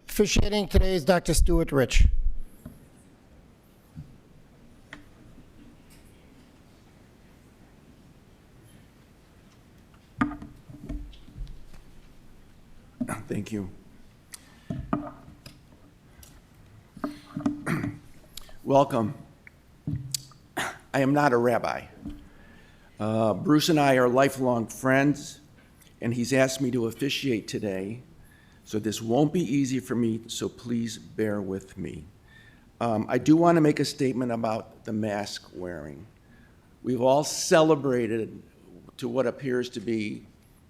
Officiating today is Dr. Stuart Rich. Thank you. Welcome. I am not a rabbi. Bruce and I are lifelong friends, and he's asked me to officiate today, so this won't be easy for me, so please bear with me. I do want to make a statement about the mask wearing. We've all celebrated to what appears to be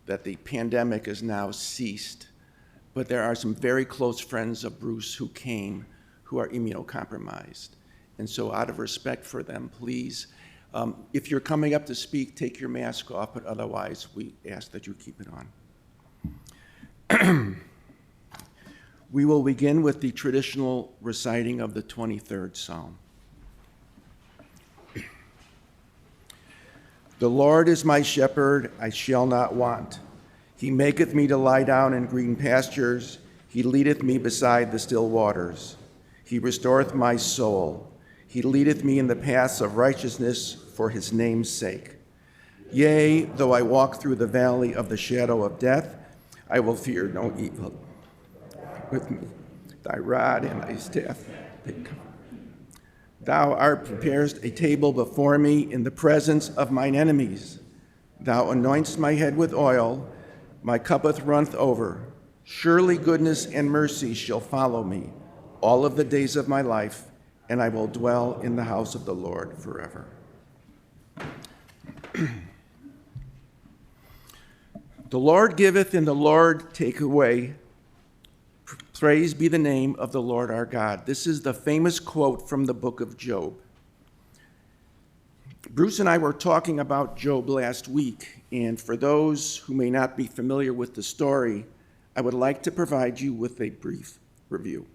that the pandemic has now ceased, but there are some very close friends of Bruce who came who are immunocompromised. And so out of respect for them, please, if you're coming up to speak, take your mask off, but otherwise we ask that you keep it on. We will begin with the traditional reciting of the 23rd Psalm. The Lord is my shepherd, I shall not want. He maketh me to lie down in green pastures. He leadeth me beside the still waters. He restoreth my soul. He leadeth me in the paths of righteousness for his name's sake. Yea, though I walk through the valley of the shadow of death, I will fear no evil. With me, thy rod and thy staff, they comfort. Thou art preparest a table before me in the presence of mine enemies. Thou anointest my head with oil, my cuppeth runneth over. Surely goodness and mercy shall follow me all of the days of my life, and I will dwell in the house of the Lord forever. The Lord giveth and the Lord take away. Praise be the name of the Lord our God. This is the famous quote from the book of Job. Bruce and I were talking about Job last week, and for those who may not be familiar with the story, I would like to provide you with a brief review.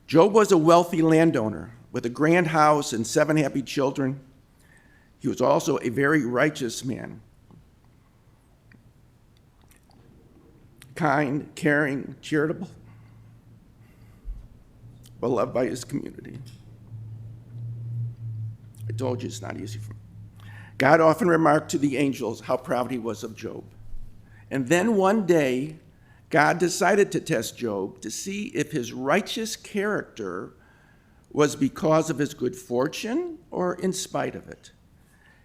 Job was a wealthy landowner with a grand house and 7 happy children. He was also a very righteous man. Kind, caring, charitable, beloved by his community. I told you it's not easy for me. God often remarked to the angels how proud he was of Job. And then one day, God decided to test Job to see if his righteous character was because of his good fortune or in spite of it.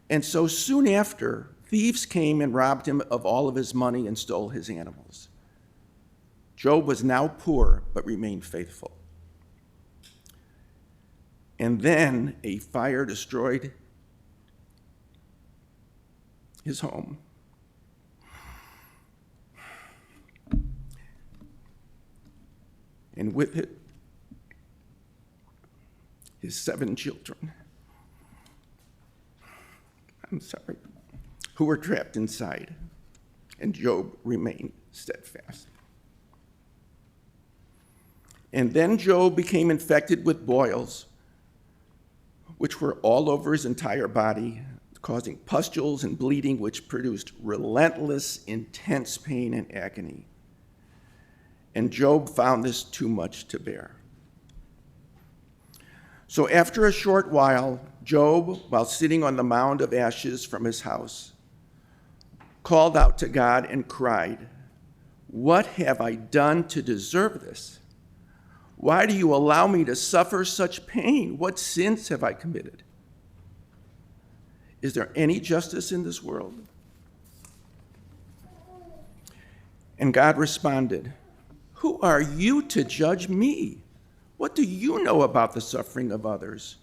And so soon after, thieves came and robbed him of all of his money and stole his animals. Job was now poor, but remained faithful. And then a fire destroyed his home. And with it, his 7 children, who were trapped inside. And Job remained steadfast. And then Job became infected with boils, which were all over his entire body, causing pustules and bleeding, which produced relentless, intense pain and agony. And Job found this too much to bear. So after a short while, Job, while sitting on the mound of ashes from his house, called out to God and cried, "What have I done to deserve this? Why do you allow me to suffer such pain? What sins have I committed? Is there any justice in this world?" And God responded, "Who are you to judge me? What do you know about the suffering of others?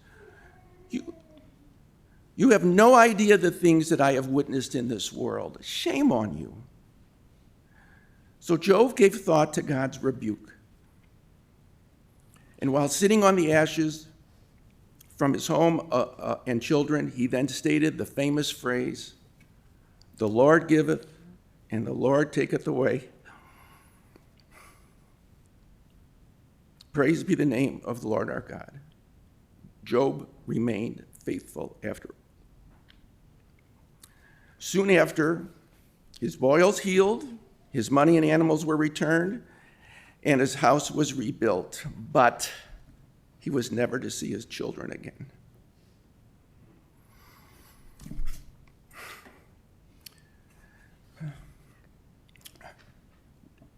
You have no idea the things that I have witnessed in this world. Shame on you." So Job gave thought to God's rebuke. And while sitting on the ashes from his home and children, he then stated the famous phrase, "The Lord giveth and the Lord taketh away. Praise be the name of the Lord our God." Job remained faithful after. Soon after, his boils healed, his money and animals were returned, and his house was rebuilt, but he was never to see his children again.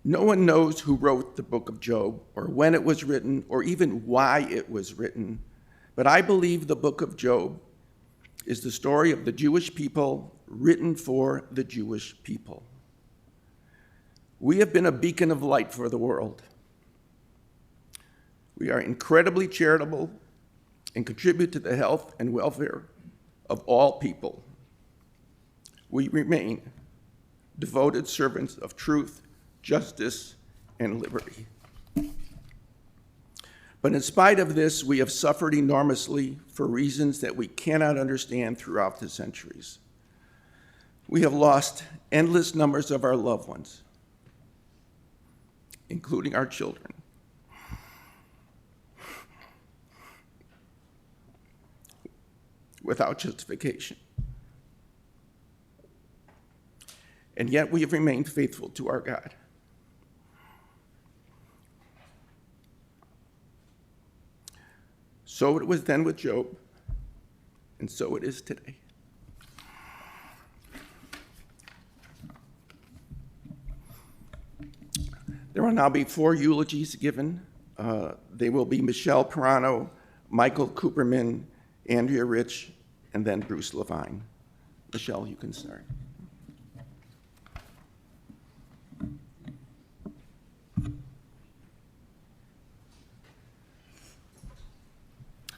No one knows who wrote the book of Job, or when it was written, or even why it was written, but I believe the book of Job is the story of the Jewish people written for the Jewish people. We have been a beacon of light for the world. We are incredibly charitable and contribute to the health and welfare of all people. We remain devoted servants of truth, justice, and liberty. But in spite of this, we have suffered enormously for reasons that we cannot understand throughout the centuries. We have lost endless numbers of our loved ones, including our children. Without justification. And yet we have remained faithful to our God. So it was then with Job, and so it is today. There will now be 4 eulogies given. They will be Michelle Carano, Michael Cooperman, Andrea Rich, and then Bruce Levine. Michelle, you can start.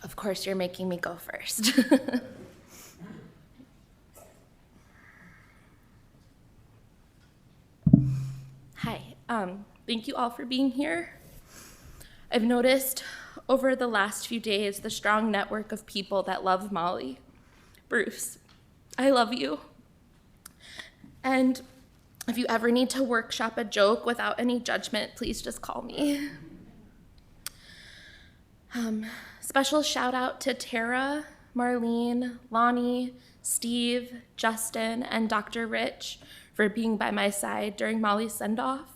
Of course, you're making me go first. Hi, thank you all for being here. I've noticed over the last few days the strong network of people that love Molly. Bruce, I love you. And if you ever need to workshop a joke without any judgment, please just call me. Special shout out to Tara, Marlene, Lonnie, Steve, Justin, and Dr. Rich for being by my side during Molly's send-off.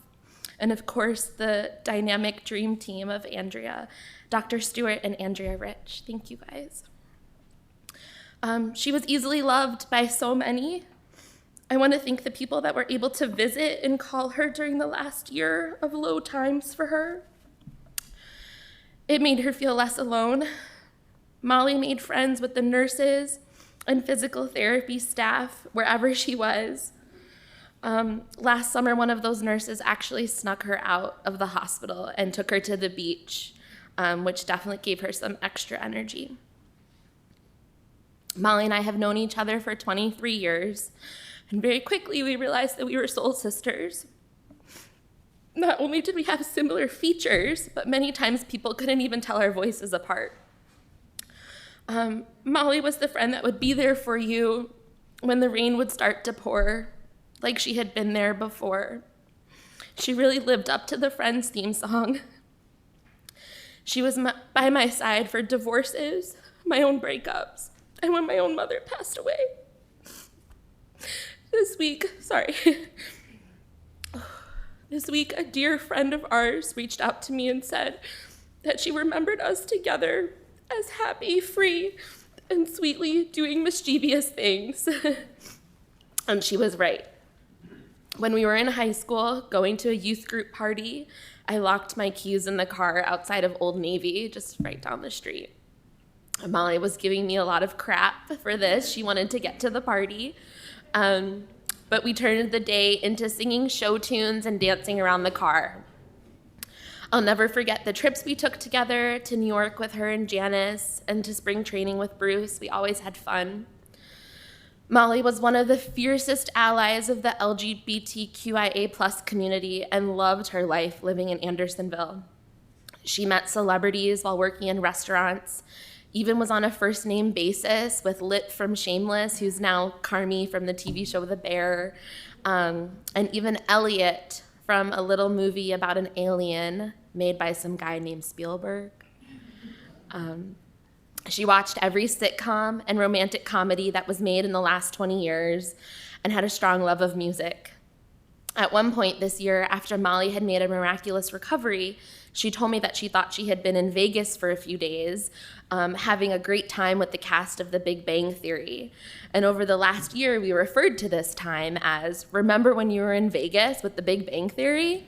And of course, the dynamic dream team of Andrea, Dr. Stewart and Andrea Rich. Thank you guys. She was easily loved by so many. I want to thank the people that were able to visit and call her during the last year of low times for her. It made her feel less alone. Molly made friends with the nurses and physical therapy staff wherever she was. Last summer, one of those nurses actually snuck her out of the hospital and took her to the beach, which definitely gave her some extra energy. Molly and I have known each other for 23 years, and very quickly we realized that we were soul sisters. Not only did we have similar features, but many times people couldn't even tell our voices apart. Molly was the friend that would be there for you when the rain would start to pour, like she had been there before. She really lived up to the Friends theme song. She was by my side for divorces, my own breakups, and when my own mother passed away. This week, a dear friend of ours reached out to me and said that she remembered us together as happy, free, and sweetly doing mischievous things. And she was right. When we were in high school, going to a youth group party, I locked my keys in the car outside of Old Navy, just right down the street. Molly was giving me a lot of crap for this. She wanted to get to the party. But we turned the day into singing show tunes and dancing around the car. I'll never forget the trips we took together to New York with her and Janice, and to spring training with Bruce. We always had fun. Molly was one of the fiercest allies of the LGBTQIA+ community and loved her life living in Andersonville. She met celebrities while working in restaurants, even was on a first name basis with Lit from Shameless, who's now Carmi from the TV show The Bear, and even Elliot from a little movie about an alien made by some guy named Spielberg. She watched every sitcom and romantic comedy that was made in the last 20 years and had a strong love of music. At one point this year, after Molly had made a miraculous recovery, she told me that she thought she had been in Vegas for a few days, having a great time with the cast of The Big Bang Theory. And over the last year, we referred to this time as, remember when you were in Vegas with The Big Bang Theory?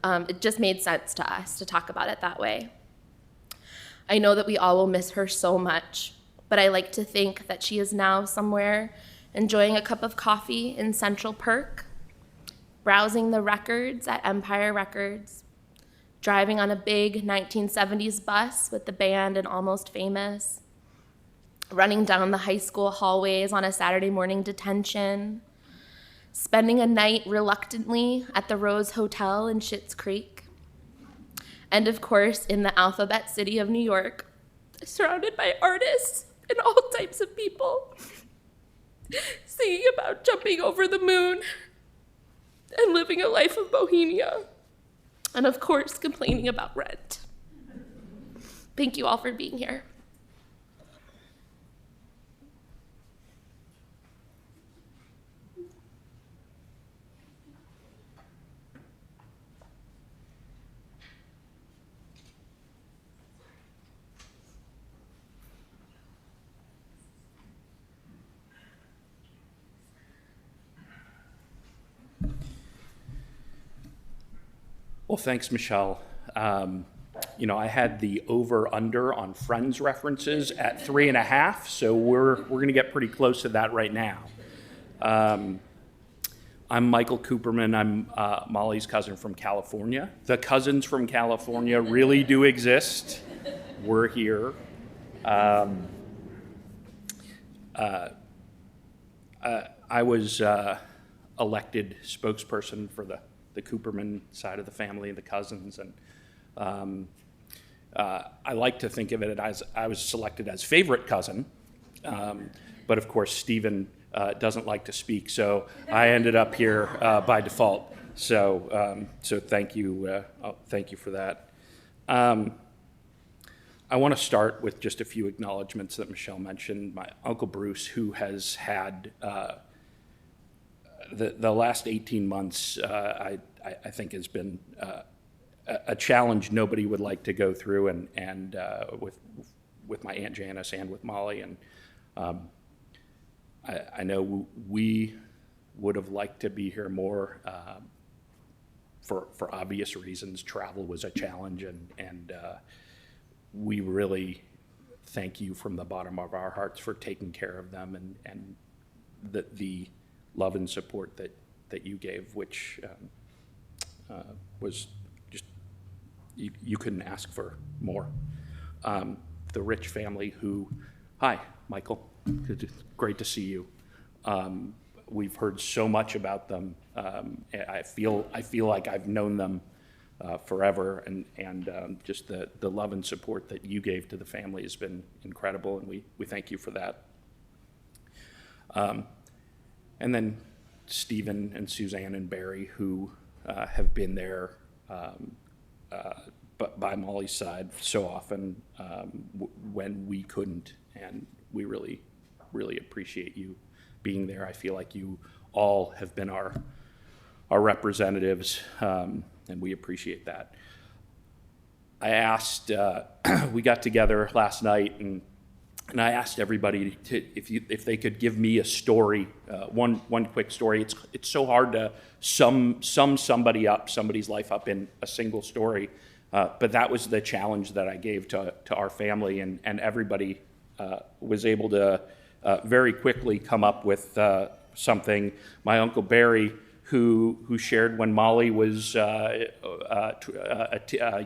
It just made sense to us to talk about it that way. I know that we all will miss her so much, but I like to think that she is now somewhere enjoying a cup of coffee in Central Perk, browsing the records at Empire Records, driving on a big 1970s bus with the band and Almost Famous, running down the high school hallways on a Saturday morning detention, spending a night reluctantly at the Rose Hotel in Schitt's Creek, and of course in the Alphabet City of New York, surrounded by artists and all types of people, singing about jumping over the moon and living a life of bohemia, and of course complaining about rent. Thank you all for being here. Well, thanks, Michelle. I had the over/under on Friends references at 3.5, so we're going to get pretty close to that right now. I'm Michael Cooperman. I'm Molly's cousin from California. The cousins from California really do exist. We're here. I was elected spokesperson for the Cooperman side of the family, the cousins, and I like to think of it as I was selected as favorite cousin, but of course Stephen doesn't like to speak, so I ended up here by default. So thank you for that. I want to start with just a few acknowledgments that Michelle mentioned. My Uncle Bruce, who has had the last 18 months, I think has been a challenge nobody would like to go through, and with my Aunt Janice and with Molly, and I know we would have liked to be here more for obvious reasons. Travel was a challenge, and we really thank you from the bottom of our hearts for taking care of them and the love and support that you gave, which was just, you couldn't ask for more. The Rich family hi, Michael, it's great to see you. We've heard so much about them. I feel like I've known them forever, and just the love and support that you gave to the family has been incredible, and we thank you for that. And then Stephen and Suzanne and Barry, who have been there but by Molly's side so often when we couldn't, and we really, really appreciate you being there. I feel like you all have been our representatives, and we appreciate that. I asked, we got together last night, and I asked everybody if they could give me a story, one quick story. It's so hard to sum somebody's life up in a single story, but that was the challenge that I gave to our family, and everybody was able to very quickly come up with something. My Uncle Barry, who shared when Molly was a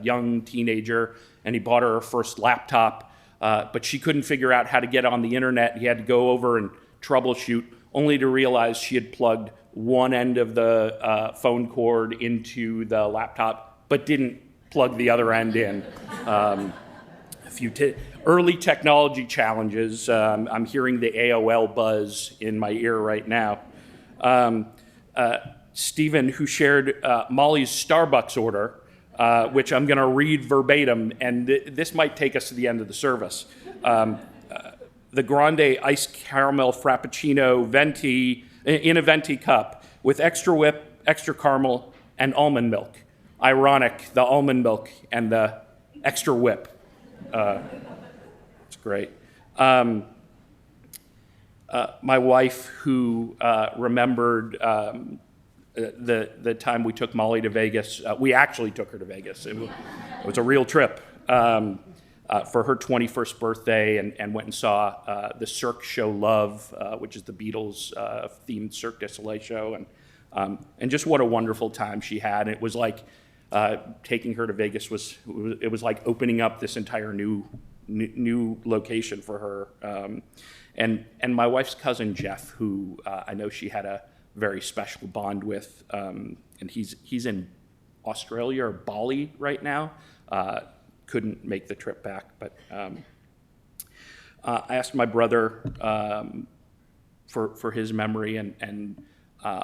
young teenager, and he bought her first laptop. But she couldn't figure out how to get on the internet. He had to go over and troubleshoot, only to realize she had plugged one end of the phone cord into the laptop, but didn't plug the other end in. A few early technology challenges. I'm hearing the AOL buzz in my ear right now. Stephen, who shared Molly's Starbucks order, which I'm going to read verbatim, and this might take us to the end of the service. The Grande Iced Caramel Frappuccino Venti in a Venti cup with extra whip, extra caramel, and almond milk. Ironic, the almond milk and the extra whip. It's great. My wife, who remembered the time we took Molly to Vegas, we actually took her to Vegas. It was a real trip for her 21st birthday, and went and saw the Cirque show Love, which is the Beatles themed Cirque du Soleil show, and just what a wonderful time she had. It was like taking her to Vegas was like opening up this entire new location for her. And my wife's cousin Jeff, who I know she had a very special bond with, and he's in Australia or Bali right now. Couldn't make the trip back, but I asked my brother for his memory, and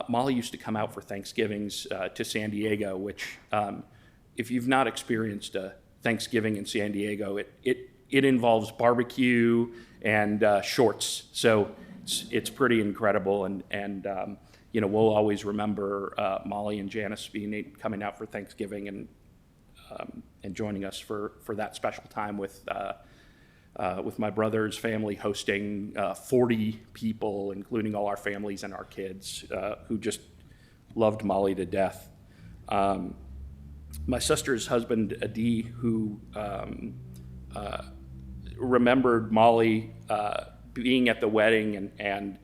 Molly used to come out for Thanksgivings to San Diego, which if you've not experienced a Thanksgiving in San Diego, it involves barbecue and shorts, so it's pretty incredible, and we'll always remember Molly and Janice coming out for Thanksgiving and joining us for that special time with my brother's family hosting 40 people, including all our families and our kids, who just loved Molly to death. My sister's husband, Adi, who remembered Molly being at the wedding and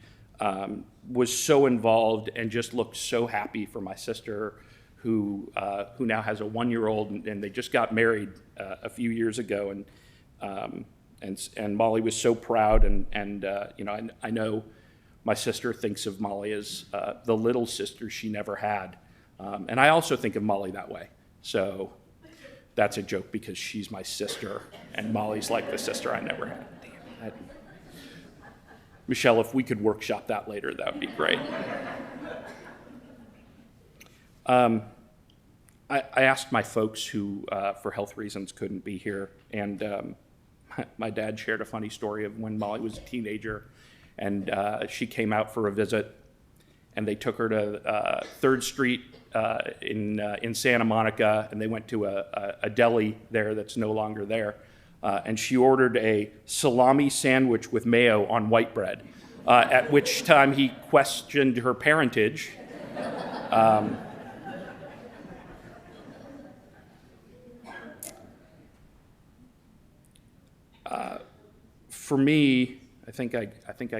was so involved and just looked so happy for my sister, who now has a 1-year-old, and they just got married a few years ago, and Molly was so proud, and I know my sister thinks of Molly as the little sister she never had, and I also think of Molly that way. So that's a joke because she's my sister, and Molly's like the sister I never had. Damn, Michelle, if we could workshop that later, that would be great. I asked my folks who, for health reasons, couldn't be here, and my dad shared a funny story of when Molly was a teenager, and she came out for a visit, and they took her to 3rd Street in Santa Monica, and they went to a deli there that's no longer there, and she ordered a salami sandwich with mayo on white bread, at which time he questioned her parentage. For me, I think I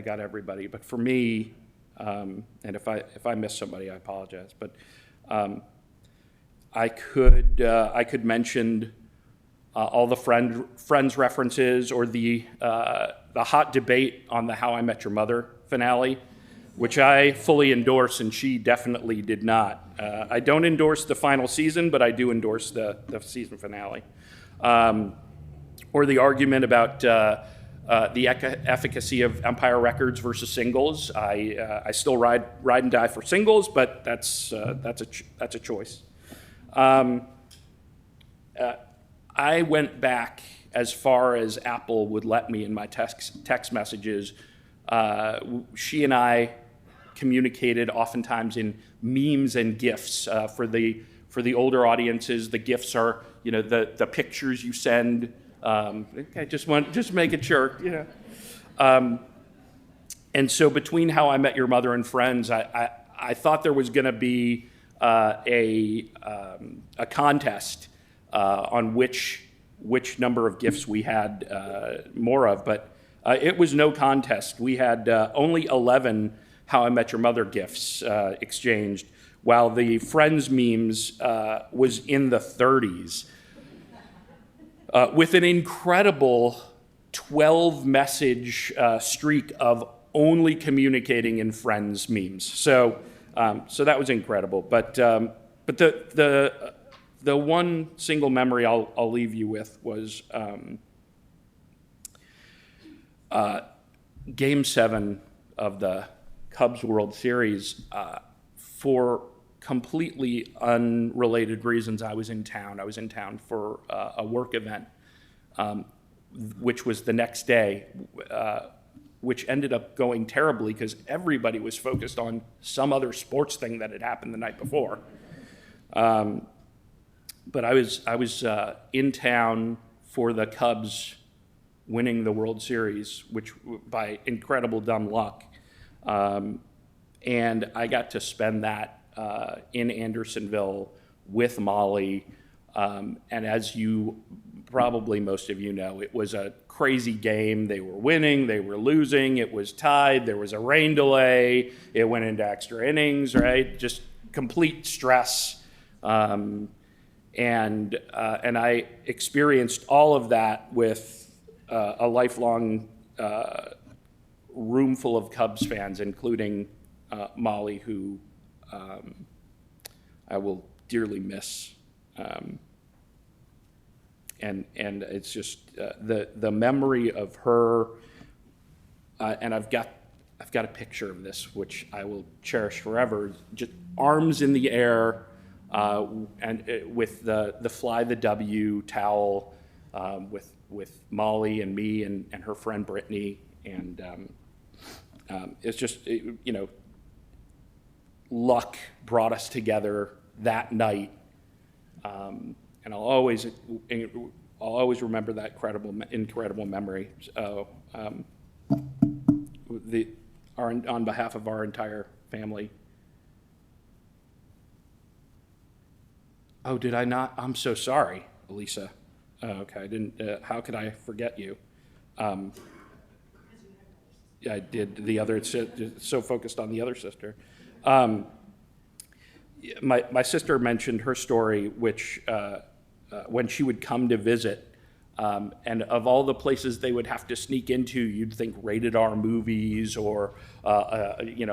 got everybody. But for me, and if I miss somebody, I apologize. But I could mention all the Friends references, or the hot debate on the How I Met Your Mother finale, which I fully endorse, and she definitely did not. I don't endorse the final season, but I do endorse the season finale. Or the argument about the efficacy of Empire Records versus singles. I still ride and die for singles, but that's a choice. I went back as far as Apple would let me in my text messages. She and I communicated oftentimes in memes and GIFs. For the older audiences, the GIFs are the pictures you send. Okay, just making sure, and so between How I Met Your Mother and Friends, I thought there was going to be a contest on which number of GIFs we had more of, but it was no contest. We had only 11 How I Met Your Mother GIFs exchanged, while the Friends memes was in the 30s. With an incredible 12-message streak of only communicating in Friends memes. So that was incredible. But the one single memory I'll leave you with was Game 7 of the Cubs World Series. For completely unrelated reasons, I was in town. I was in town for a work event, which was the next day. which ended up going terribly because everybody was focused on some other sports thing that had happened the night before. But I was in town for the Cubs winning the World Series, which by incredible dumb luck, and I got to spend that in Andersonville with Molly. And as you probably most of you know, it was a crazy game. They were winning, they were losing, it was tied, there was a rain delay, it went into extra innings, right? Just complete stress. And I experienced all of that with a lifelong room full of Cubs fans, including Molly, who I will dearly miss. And it's just the memory of her, and I've got a picture of this which I will cherish forever. Just arms in the air, and with the Fly the W towel, with Molly and me and her friend Brittany, and it's just luck brought us together that night. And I'll always remember that incredible memory. So, on behalf of our entire family. Oh, did I not? I'm so sorry, Elisa. Okay, I didn't. How could I forget you? Yeah, I did. The other, so focused on the other sister. My sister mentioned her story, which when she would come to visit, and of all the places they would have to sneak into, you'd think rated R movies or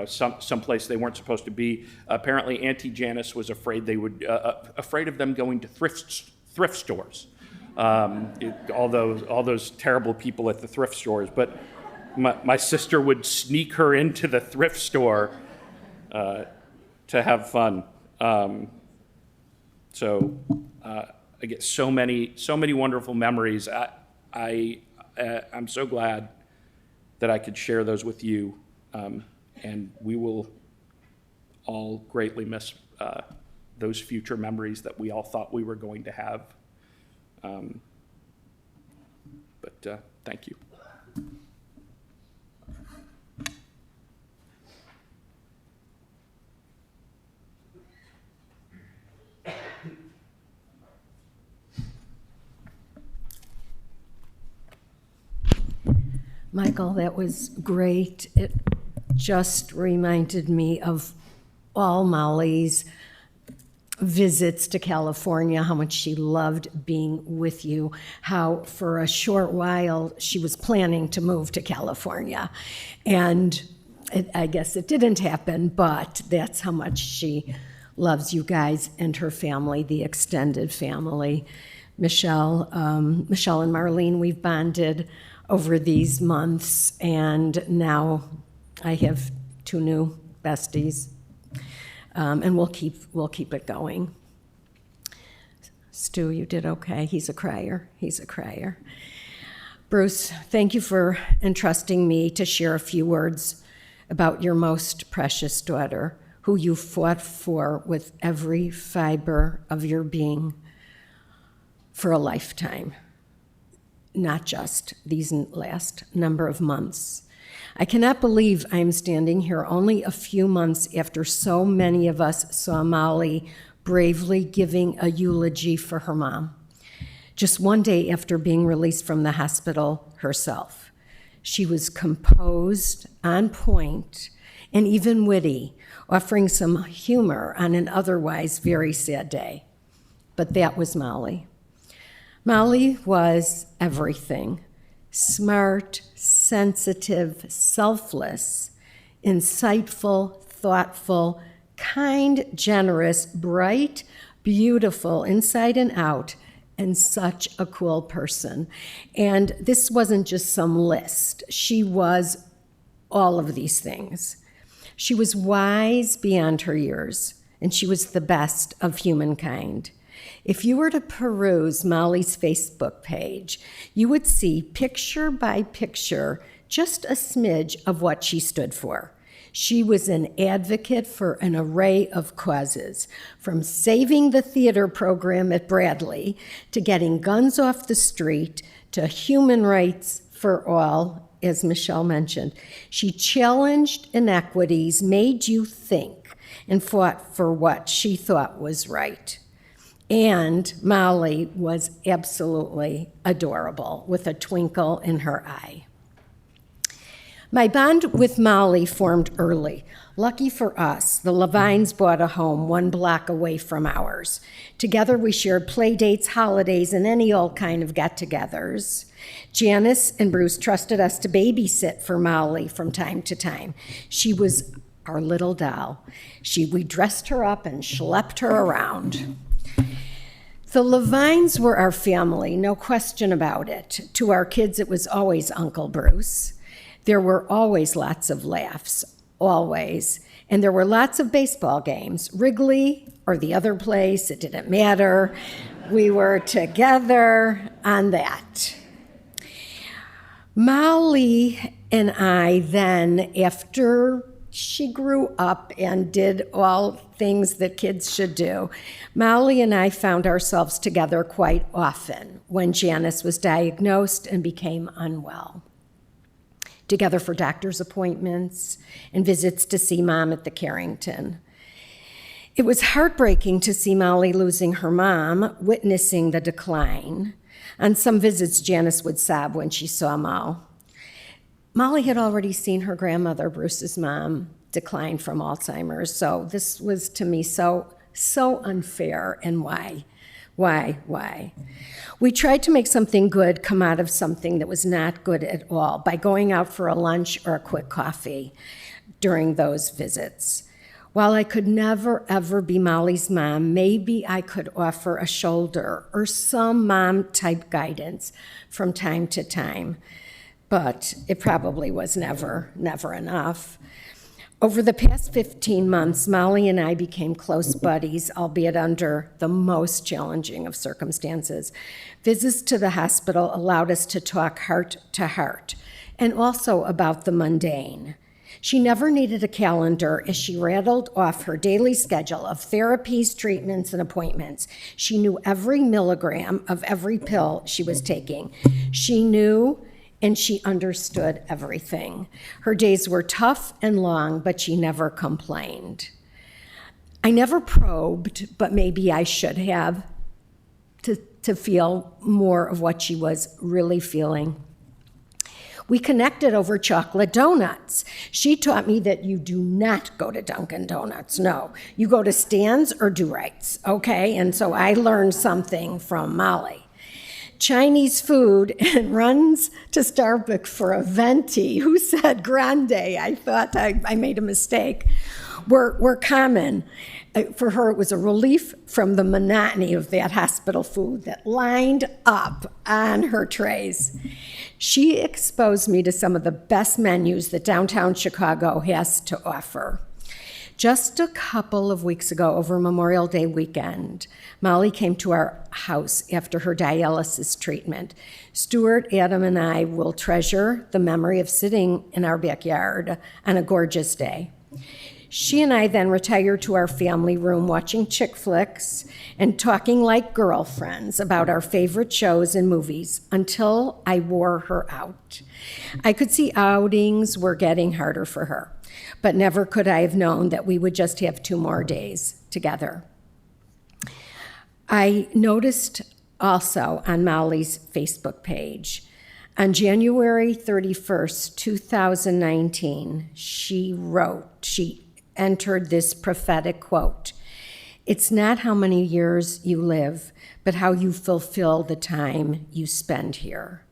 some place they weren't supposed to be. Apparently, Auntie Janice was afraid afraid of them going to thrift stores. All those terrible people at the thrift stores, but my sister would sneak her into the thrift store to have fun. I get so many wonderful memories. I'm so glad that I could share those with you, and we will all greatly miss those future memories that we all thought we were going to have. But thank you. Michael, that was great. It just reminded me of all Molly's visits to California, how much she loved being with you, how for a short while she was planning to move to California. And I guess it didn't happen, but that's how much she loves you guys and her family, the extended family. Michelle and Marlene, we've bonded over these months, and now I have 2 new besties, and we'll keep it going. Stu, you did okay. He's a crier. Bruce, thank you for entrusting me to share a few words about your most precious daughter, who you fought for with every fiber of your being for a lifetime. Not just these last number of months. I cannot believe I'm standing here only a few months after so many of us saw Molly bravely giving a eulogy for her mom. Just one day after being released from the hospital herself. She was composed, on point, and even witty, offering some humor on an otherwise very sad day. But that was Molly. Molly was everything. Smart, sensitive, selfless, insightful, thoughtful, kind, generous, bright, beautiful, inside and out, and such a cool person. And this wasn't just some list. She was all of these things. She was wise beyond her years, and she was the best of humankind. If you were to peruse Molly's Facebook page, you would see picture by picture just a smidge of what she stood for. She was an advocate for an array of causes, from saving the theater program at Bradley to getting guns off the street to human rights for all, as Michelle mentioned. She challenged inequities, made you think, and fought for what she thought was right. And Molly was absolutely adorable, with a twinkle in her eye. My bond with Molly formed early. Lucky for us, the Levines bought a home 1 block away from ours. Together we shared play dates, holidays, and any old kind of get-togethers. Janice and Bruce trusted us to babysit for Molly from time to time. She was our little doll. We dressed her up and schlepped her around. The Levines were our family, no question about it. To our kids, it was always Uncle Bruce. There were always lots of laughs, always. And there were lots of baseball games. Wrigley or the other place, it didn't matter. We were together on that. Molly and I then, after she grew up and did all things that kids should do, Molly and I found ourselves together quite often when Janice was diagnosed and became unwell. Together for doctor's appointments and visits to see Mom at the Carrington. It was heartbreaking to see Molly losing her mom, witnessing the decline. On some visits, Janice would sob when she saw Mal. Molly had already seen her grandmother, Bruce's mom, decline from Alzheimer's, so this was to me so unfair. And why? We tried to make something good come out of something that was not good at all by going out for a lunch or a quick coffee during those visits. While I could never, ever be Molly's mom, maybe I could offer a shoulder or some mom-type guidance from time to time. But it probably was never enough. Over the past 15 months, Molly and I became close buddies, albeit under the most challenging of circumstances. Visits to the hospital allowed us to talk heart to heart, and also about the mundane. She never needed a calendar as she rattled off her daily schedule of therapies, treatments, and appointments. She knew every milligram of every pill she was taking. She knew and she understood everything. Her days were tough and long, but she never complained. I never probed, but maybe I should have, to feel more of what she was really feeling. We connected over chocolate donuts. She taught me that you do not go to Dunkin' Donuts, no. You go to Stan's or Do-Rights, okay? And so I learned something from Molly. Chinese food and runs to Starbucks for a venti. Who said grande? I thought I made a mistake. Were common. For her, it was a relief from the monotony of that hospital food that lined up on her trays. She exposed me to some of the best menus that downtown Chicago has to offer. Just a couple of weeks ago, over Memorial Day weekend, Molly came to our house after her dialysis treatment. Stuart, Adam, and I will treasure the memory of sitting in our backyard on a gorgeous day. She and I then retired to our family room watching chick flicks and talking like girlfriends about our favorite shows and movies until I wore her out. I could see outings were getting harder for her, but never could I have known that we would just have 2 more days together. I noticed also on Molly's Facebook page, on January 31st, 2019, she entered this prophetic quote, "It's not how many years you live, but how you fulfill the time you spend here."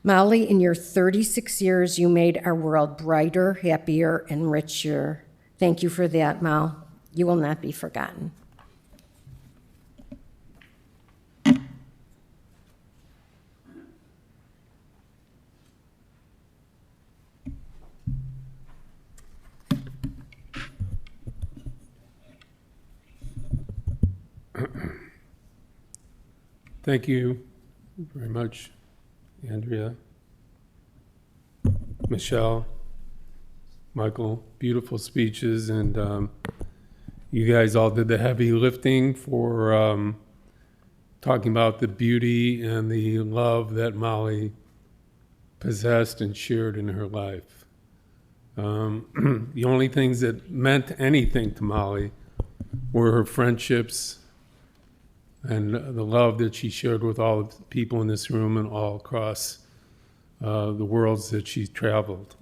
Molly, in your 36 years, you made our world brighter, happier, and richer. Thank you for that, Mal. You will not be forgotten. Thank you very much, Andrea. Michelle, Michael, beautiful speeches, and you guys all did the heavy lifting for talking about the beauty and the love that Molly possessed and shared in her life. The only things that meant anything to Molly were her friendships and the love that she shared with all the people in this room and all across the worlds that she's traveled.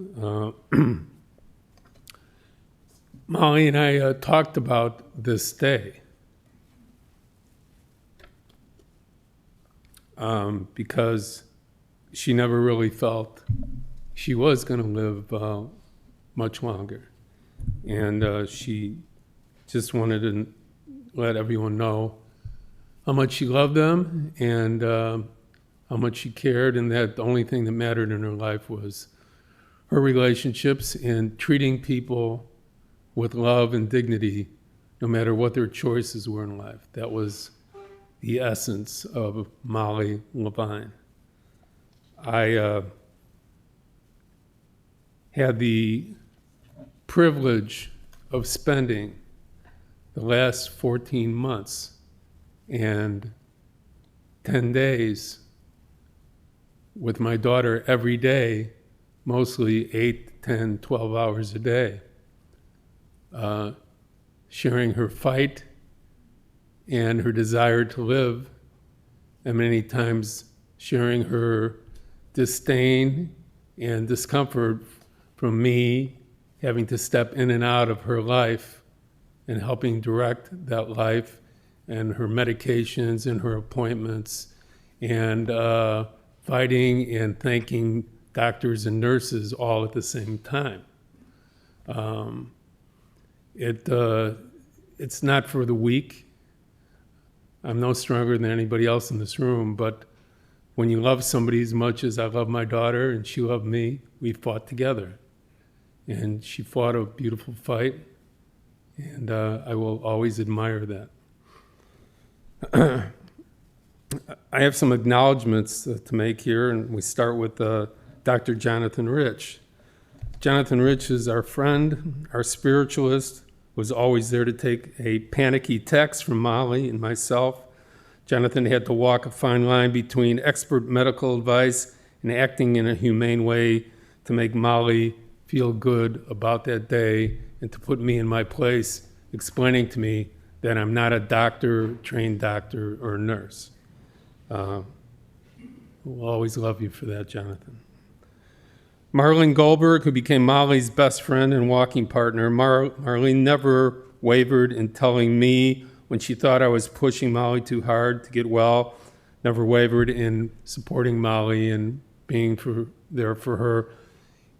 Molly and I talked about this day because she never really felt she was going to live much longer. And she just wanted to let everyone know how much she loved them and how much she cared, and that the only thing that mattered in her life was her relationships and treating people with love and dignity, no matter what their choices were in life. That was the essence of Molly Levine. I had the privilege of spending the last 14 months and 10 days with my daughter every day, mostly 8, 10, 12 hours a day, sharing her fight and her desire to live, and many times sharing her disdain and discomfort from me having to step in and out of her life and helping direct that life and her medications and her appointments, and fighting and thanking doctors and nurses all at the same time. It's not for the weak. I'm no stronger than anybody else in this room, but when you love somebody as much as I love my daughter and she loved me, we fought together. And she fought a beautiful fight, and I will always admire that. I have some acknowledgments to make here, and we start with Dr. Jonathan Rich. Jonathan Rich is our friend, our spiritualist, was always there to take a panicky text from Molly and myself. Jonathan had to walk a fine line between expert medical advice and acting in a humane way to make Molly feel good about that day and to put me in my place, explaining to me that I'm not a doctor, trained doctor, or nurse. We'll always love you for that, Jonathan. Marlene Goldberg, who became Molly's best friend and walking partner. Marlene never wavered in telling me when she thought I was pushing Molly too hard to get well, never wavered in supporting Molly and being there for her,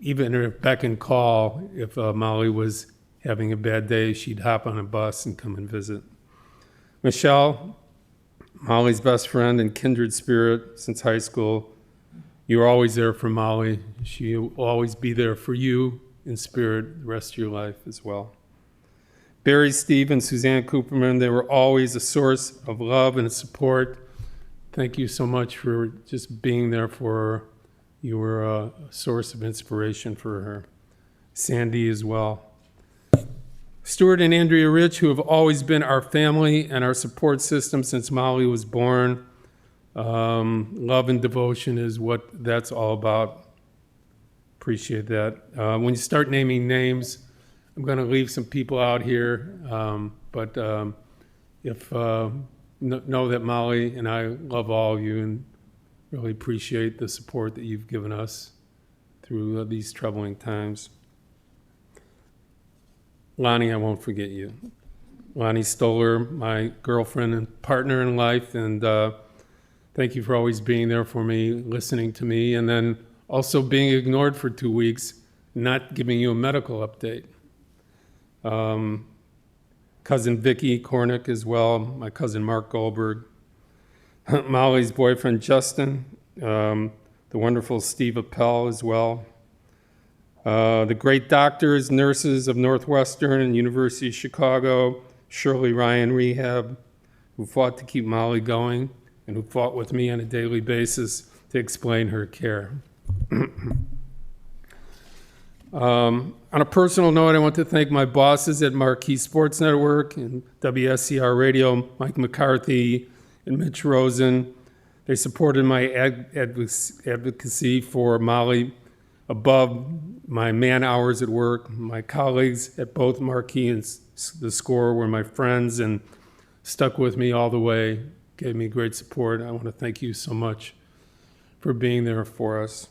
even at a beck and call. If Molly was having a bad day, she'd hop on a bus and come and visit. Michelle, Molly's best friend and kindred spirit since high school. You were always there for Molly. She will always be there for you in spirit the rest of your life as well. Barry, Steve, and Suzanne Cooperman, they were always a source of love and support. Thank you so much for just being there for her. You were a source of inspiration for her. Sandy as well. Stuart and Andrea Rich, who have always been our family and our support system since Molly was born. Love and devotion is what that's all about. Appreciate that. When you start naming names, I'm going to leave some people out here, but know that Molly and I love all of you and really appreciate the support that you've given us through these troubling times. Lonnie, I won't forget you. Lonnie Stoller, my girlfriend and partner in life, and thank you for always being there for me, listening to me, and then also being ignored for 2 weeks, not giving you a medical update. Cousin Vicky Cornick as well, my cousin Mark Goldberg, Molly's boyfriend Justin, the wonderful Steve Appel as well, the great doctors, nurses of Northwestern and University of Chicago, Shirley Ryan Rehab, who fought to keep Molly going and who fought with me on a daily basis to explain her care. On a personal note, I want to thank my bosses at Marquee Sports Network and WSCR Radio, Mike McCarthy and Mitch Rosen. They supported my advocacy for Molly above my man hours at work. My colleagues at both Marquee and The Score were my friends and stuck with me all the way, gave me great support. I want to thank you so much for being there for us.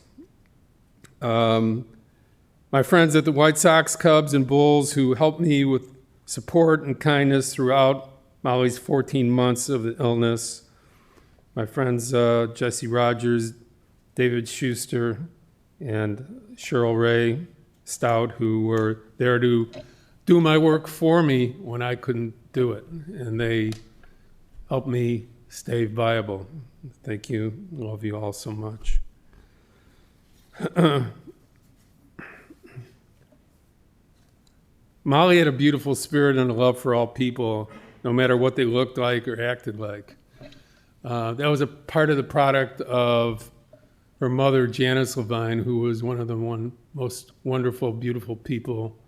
My friends at the White Sox, Cubs, and Bulls who helped me with support and kindness throughout Molly's 14 months of the illness. My friends Jesse Rogers, David Schuster, and Cheryl Ray Stout, who were there to do my work for me when I couldn't do it. And they helped me stay viable. Thank you. Love you all so much. Molly had a beautiful spirit and a love for all people, no matter what they looked like or acted like. That was a part of the product of her mother, Janice Levine, who was one of the most wonderful, beautiful people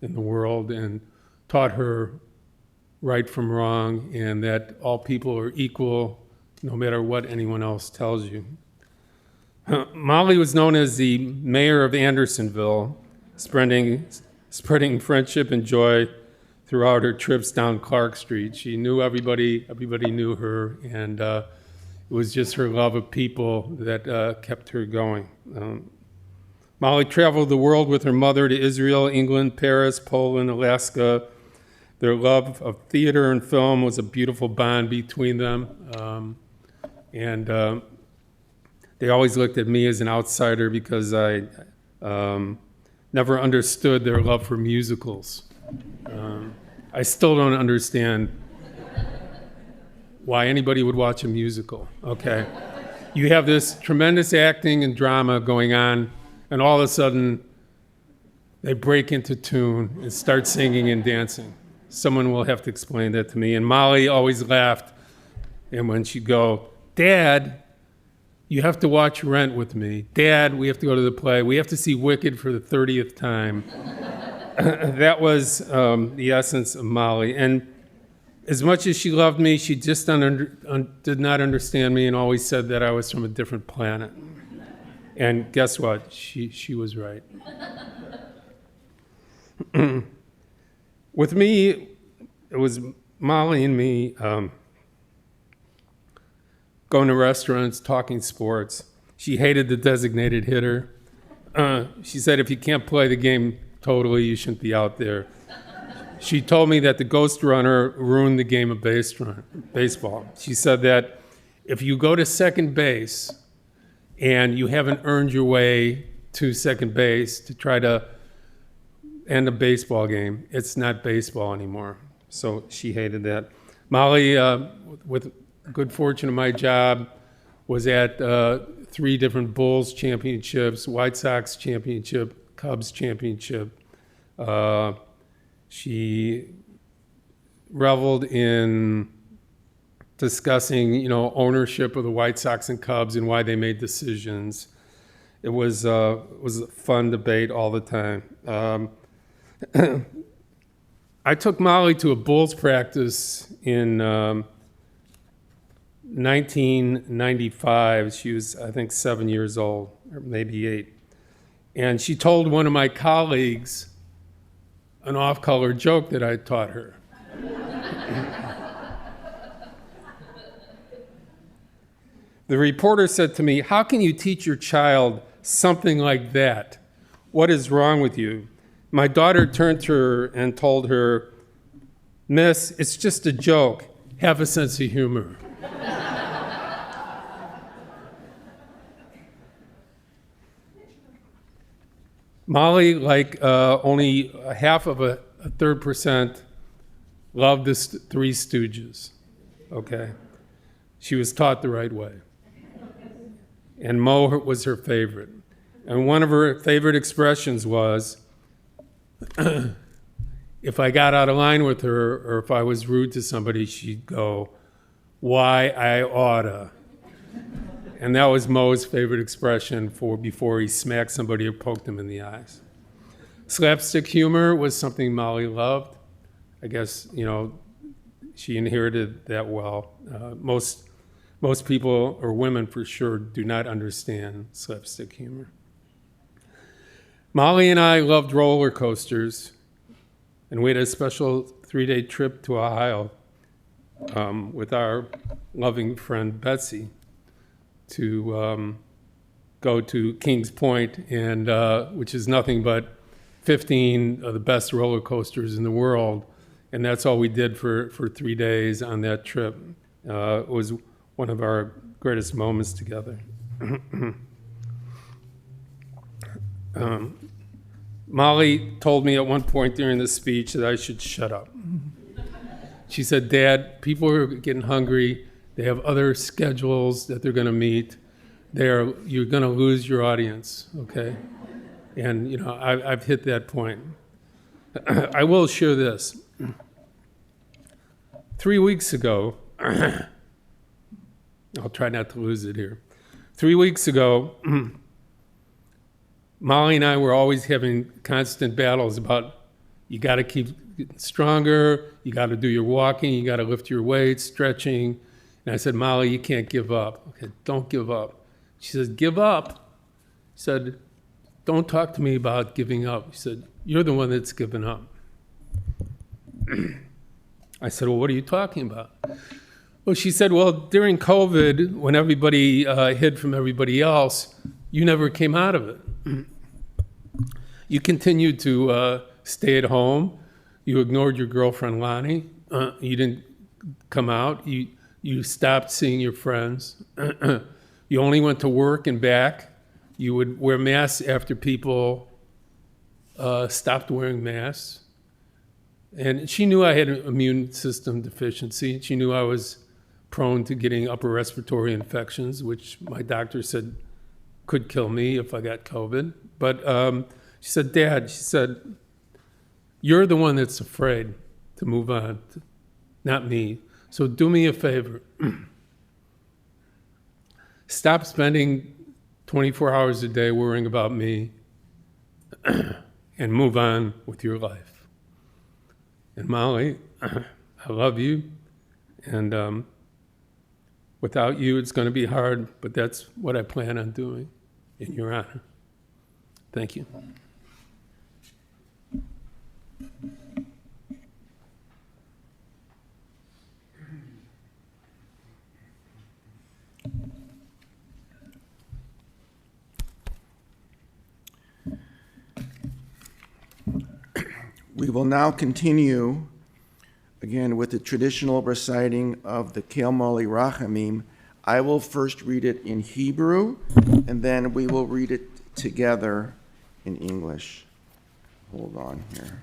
in the world, and taught her right from wrong and that all people are equal no matter what anyone else tells you. Molly was known as the mayor of Andersonville, spreading friendship and joy throughout her trips down Clark Street. She knew everybody knew her, and it was just her love of people that kept her going. Molly traveled the world with her mother to Israel, England, Paris, Poland, Alaska. Their love of theater and film was a beautiful bond between them. And they always looked at me as an outsider because I never understood their love for musicals. I still don't understand why anybody would watch a musical, okay? You have this tremendous acting and drama going on, and all of a sudden, they break into tune and start singing and dancing. Someone will have to explain that to me. And Molly always laughed, and when she'd go, "Dad, you have to watch Rent with me. Dad, we have to go to the play. We have to see Wicked for the 30th time." That was the essence of Molly. And as much as she loved me, she just did not understand me and always said that I was from a different planet. And guess what? She was right. With me, it was Molly and me going to restaurants, talking sports. She hated the designated hitter. She said, if you can't play the game totally, you shouldn't be out there. She told me that the ghost runner ruined the game of baseball. She said that if you go to second base and you haven't earned your way to second base to try to end a baseball game, it's not baseball anymore. So she hated that. Molly, with good fortune of my job, was at 3 different Bulls championships, White Sox championship, Cubs championship. She reveled in discussing, ownership of the White Sox and Cubs and why they made decisions. It was a fun debate all the time. I took Molly to a Bulls practice in 1995. She was, I think, 7 years old, or maybe 8. And she told one of my colleagues an off-color joke that I taught her. The reporter said to me, "How can you teach your child something like that? What is wrong with you?" My daughter turned to her and told her, "Miss, it's just a joke. Have a sense of humor." Molly, like only half of a 3%, loved the Three Stooges, okay? She was taught the right way. And Mo was her favorite. And one of her favorite expressions was, if I got out of line with her or if I was rude to somebody, she'd go, "Why, I oughta." And that was Mo's favorite expression for before he smacked somebody or poked him in the eyes. Slapstick humor was something Molly loved. I guess, she inherited that well. Most people, or women for sure, do not understand slapstick humor. Molly and I loved roller coasters, and we had a special 3-day trip to Ohio with our loving friend Betsy to go to Kings Point, and which is nothing but 15 of the best roller coasters in the world. And that's all we did for 3 days on that trip. It was one of our greatest moments together. Molly told me at one point during the speech that I should shut up. She said, "Dad, people are getting hungry. They have other schedules that they're going to meet. You're going to lose your audience, okay?" And, I've hit that point. I will share this. 3 weeks ago, I'll try not to lose it here. 3 weeks ago, Molly and I were always having constant battles about, you got to keep getting stronger, you got to do your walking, you got to lift your weights, stretching. And I said, "Molly, you can't give up. Okay, don't give up." She says, "Give up?" I said, "Don't talk to me about giving up." She said, "You're the one that's given up." I said, "Well, what are you talking about?" Well, she said, "Well, during COVID, when everybody hid from everybody else, you never came out of it. You continued to stay at home. You ignored your girlfriend, Lonnie. You didn't come out. You stopped seeing your friends. You only went to work and back. You would wear masks after people stopped wearing masks." And she knew I had an immune system deficiency. She knew I was prone to getting upper respiratory infections, which my doctor said could kill me if I got COVID. But she said, "Dad," she said, "you're the one that's afraid to move on, not me. So do me a favor. Stop spending 24 hours a day worrying about me and move on with your life. And Molly, I love you, and without you it's going to be hard, but that's what I plan on doing in your honor. Thank you." We will now continue again with the traditional reciting of the Kel Moli Rachamim. I will first read it in Hebrew, and then we will read it together in English. Hold on here.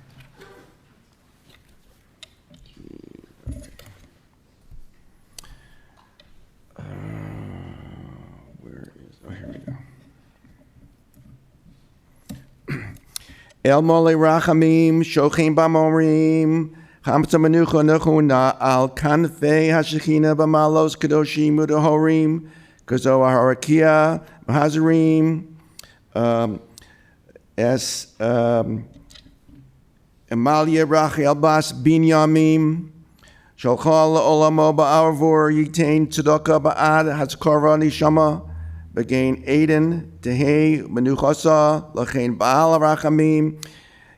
Here we go. El Mole Rachamim, Shochim Bamorim, Hamsa Menucha Nechuna, Al Kanfe Hashechina Bamalos Kadoshim Udahorim, Kazo Harakia, Hazarim, Emalia Rachel Bas Binyamim, Shalchal Olamo Ba'arvor Yitain Tzedakah Ba'ad Hatzkara Nishama, Bagain Aiden, Tehei, Menuchasa, Lachain Baal Rachamim,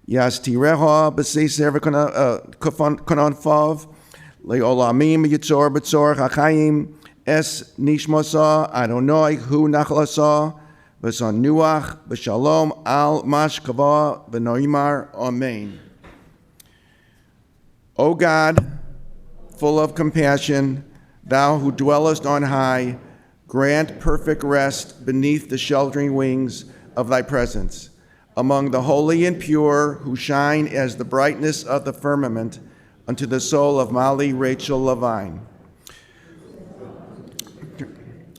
Yastireha, Beseser Kanon Fav, Leolamim, Yitzor, Betzor, Chachayim, Es Nishmasa, Adonai, Hu Nachlasa, Besan Nuach, Beshalom, Al Mashkava, Benoimar, Amen. O God, full of compassion, thou who dwellest on high, grant perfect rest beneath the sheltering wings of thy presence, among the holy and pure who shine as the brightness of the firmament unto the soul of Mali Rachel Levine.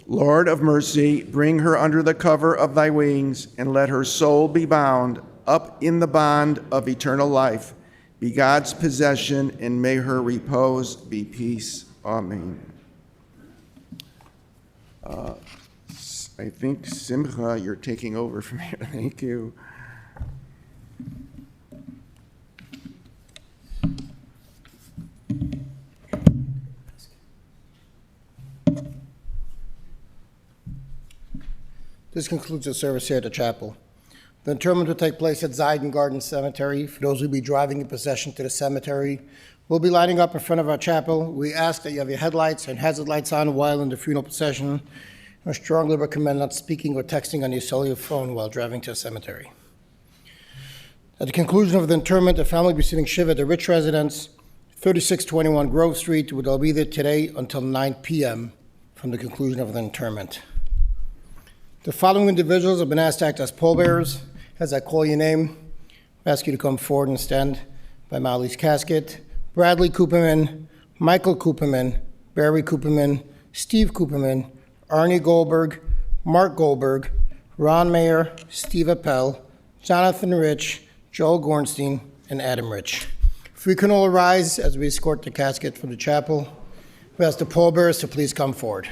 Lord of mercy, bring her under the cover of thy wings, and let her soul be bound up in the bond of eternal life, be God's possession, and may her repose be peace. Amen. I think, Simcha, you're taking over from here. Thank you. This concludes the service here at the chapel. The interment will take place at Zayden Garden Cemetery. For those who will be driving in procession to the cemetery, we'll be lining up in front of our chapel. We ask that you have your headlights and hazard lights on while in the funeral procession. I strongly recommend not speaking or texting on your cellular phone while driving to a cemetery. At the conclusion of the interment, the family will be sitting shiva at the Rich residence, 3621 Grove Street, where they'll be there today until 9 p.m. from the conclusion of the interment. The following individuals have been asked to act as pallbearers. As I call your name, I ask you to come forward and stand by Molly's casket. Bradley Cooperman, Michael Cooperman, Barry Cooperman, Steve Cooperman, Arnie Goldberg, Mark Goldberg, Ron Mayer, Steve Appel, Jonathan Rich, Joel Gornstein, and Adam Rich. If we can all rise as we escort the casket from the chapel, we ask the pallbearers to please come forward.